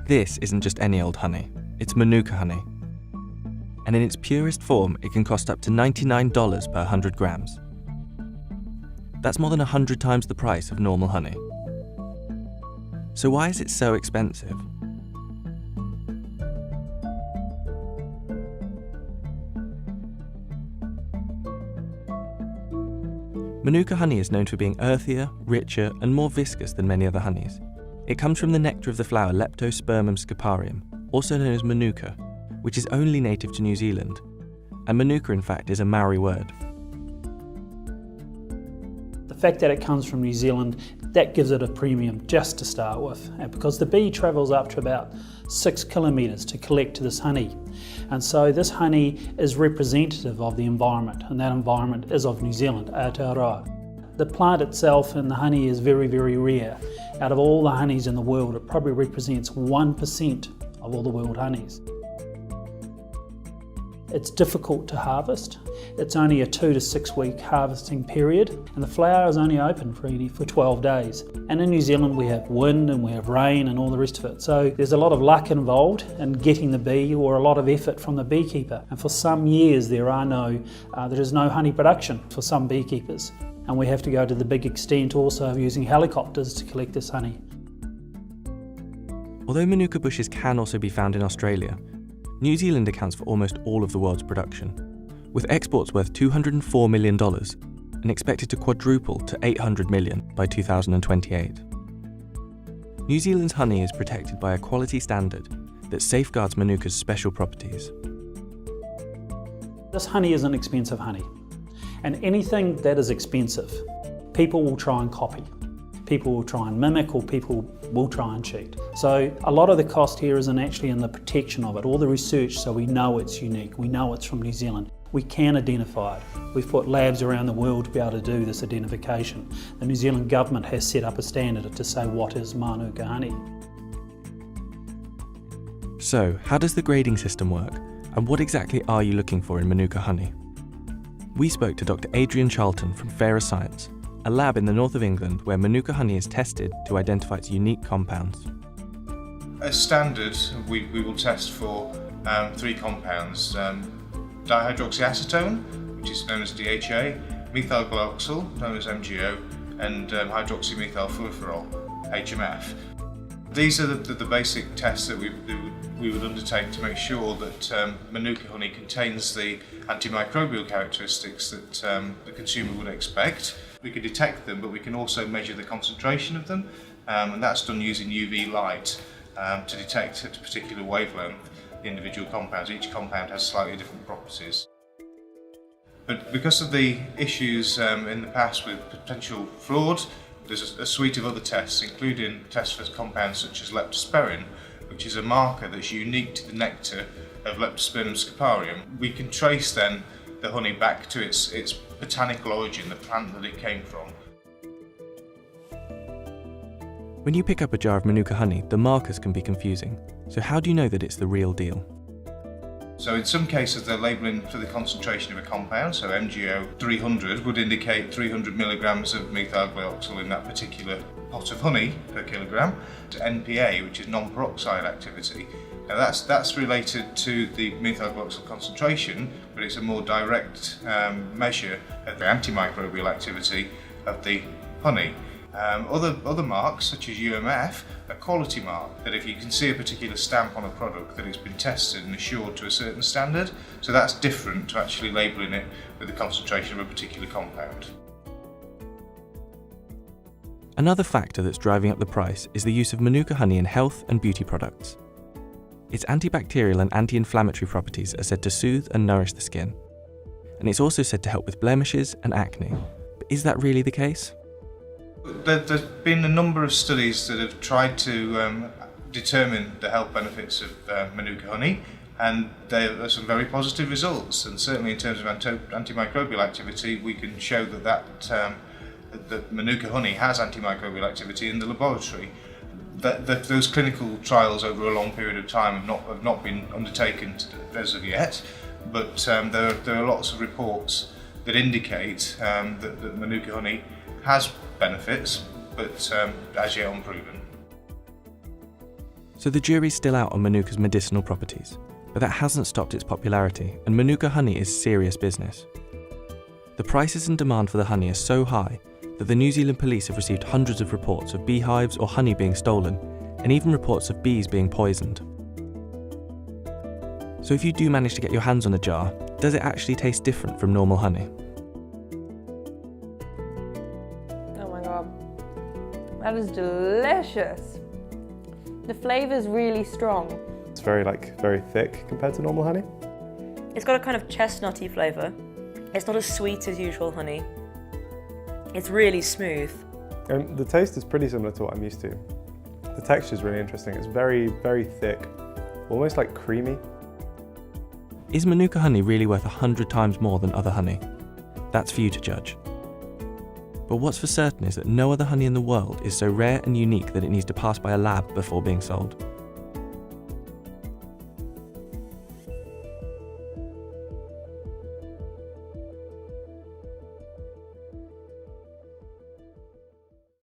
This isn't just any old honey, it's Manuka honey. And in its purest form, it can cost up to $99 per 100 grams. That's more than 100 times the price of normal honey. So why is it so expensive? Manuka honey is known for being earthier, richer, and more viscous than many other honeys. It comes from the nectar of the flower Leptospermum sciparium, also known as Manuka, which is only native to New Zealand. And Manuka, in fact, is a Maori word. The fact that it comes from New Zealand, that gives it a premium just to start with. And because the bee travels up to about 6 kilometres to collect this honey. And so this honey is representative of the environment, and that environment is of New Zealand, Aotearoa. The plant itself and the honey is very, very rare. Out of all the honeys in the world, it probably represents 1% of all the world honeys. It's difficult to harvest. It's only a 2 to 6 week harvesting period, and the flower is only open for 12 days. And in New Zealand we have wind and we have rain and all the rest of it. So there's a lot of luck involved in getting the bee, or a lot of effort from the beekeeper. And for some years there is no honey production for some beekeepers. And we have to go to the big extent also of using helicopters to collect this honey. Although Manuka bushes can also be found in Australia, New Zealand accounts for almost all of the world's production, with exports worth $204 million and expected to quadruple to $800 million by 2028. New Zealand's honey is protected by a quality standard that safeguards Manuka's special properties. This honey is an expensive honey, and anything that is expensive, people will try and copy. People will try and mimic, or people will try and cheat. So a lot of the cost here isn't actually in the protection of it, or the research, so we know it's unique, we know it's from New Zealand. We can identify it. We've put labs around the world to be able to do this identification. The New Zealand government has set up a standard to say what is Manuka honey. So, how does the grading system work, and what exactly are you looking for in Manuka honey? We spoke to Dr. Adrian Charlton from Fairer Science, a lab in the north of England where Manuka honey is tested to identify its unique compounds. As standard, we will test for 3 compounds: dihydroxyacetone, which is known as DHA, methyl glyoxal, known as MgO, and hydroxymethylfurfural, HMF. These are the basic tests that we would undertake to make sure that Manuka honey contains the antimicrobial characteristics that the consumer would expect. We can detect them, but we can also measure the concentration of them, and that's done using UV light to detect at a particular wavelength the individual compounds. Each compound has slightly different properties. But because of the issues in the past with potential fraud, there's a suite of other tests, including tests for compounds such as leptosperin, which is a marker that's unique to the nectar of Leptospermum sciparium. We can trace then the honey back to its botanical origin, the plant that it came from. When you pick up a jar of Manuka honey, the markers can be confusing. So how do you know that it's the real deal? So in some cases they're labelling for the concentration of a compound, so MgO 300 would indicate 300 milligrams of methyl glyoxal in that particular pot of honey per kilogram, to NPA, which is non-peroxide activity. Now that's related to the methyl glyoxal concentration, but it's a more direct measure of the antimicrobial activity of the honey. Other marks, such as UMF, are quality mark, that if you can see a particular stamp on a product that it's been tested and assured to a certain standard, so that's different to actually labelling it with the concentration of a particular compound. Another factor that's driving up the price is the use of Manuka honey in health and beauty products. Its antibacterial and anti-inflammatory properties are said to soothe and nourish the skin. And it's also said to help with blemishes and acne. But is that really the case? There's been a number of studies that have tried to determine the health benefits of Manuka honey, and there are some very positive results, and certainly in terms of antimicrobial activity we can show that Manuka honey has antimicrobial activity in the laboratory. Those clinical trials over a long period of time have not been undertaken as of yet, but there are lots of reports that indicate that Manuka honey has benefits, but as yet unproven. So the jury's still out on Manuka's medicinal properties, but that hasn't stopped its popularity, and Manuka honey is serious business. The prices and demand for the honey are so high that the New Zealand police have received hundreds of reports of beehives or honey being stolen, and even reports of bees being poisoned. So if you do manage to get your hands on a jar, does it actually taste different from normal honey? Oh my god, that is delicious. The flavour is really strong. It's very thick compared to normal honey. It's got a kind of chestnutty flavour. It's not as sweet as usual honey. It's really smooth. And the taste is pretty similar to what I'm used to. The texture is really interesting. It's very, very thick, almost like creamy. Is Manuka honey really worth 100 times more than other honey? That's for you to judge. But what's for certain is that no other honey in the world is so rare and unique that it needs to pass by a lab before being sold.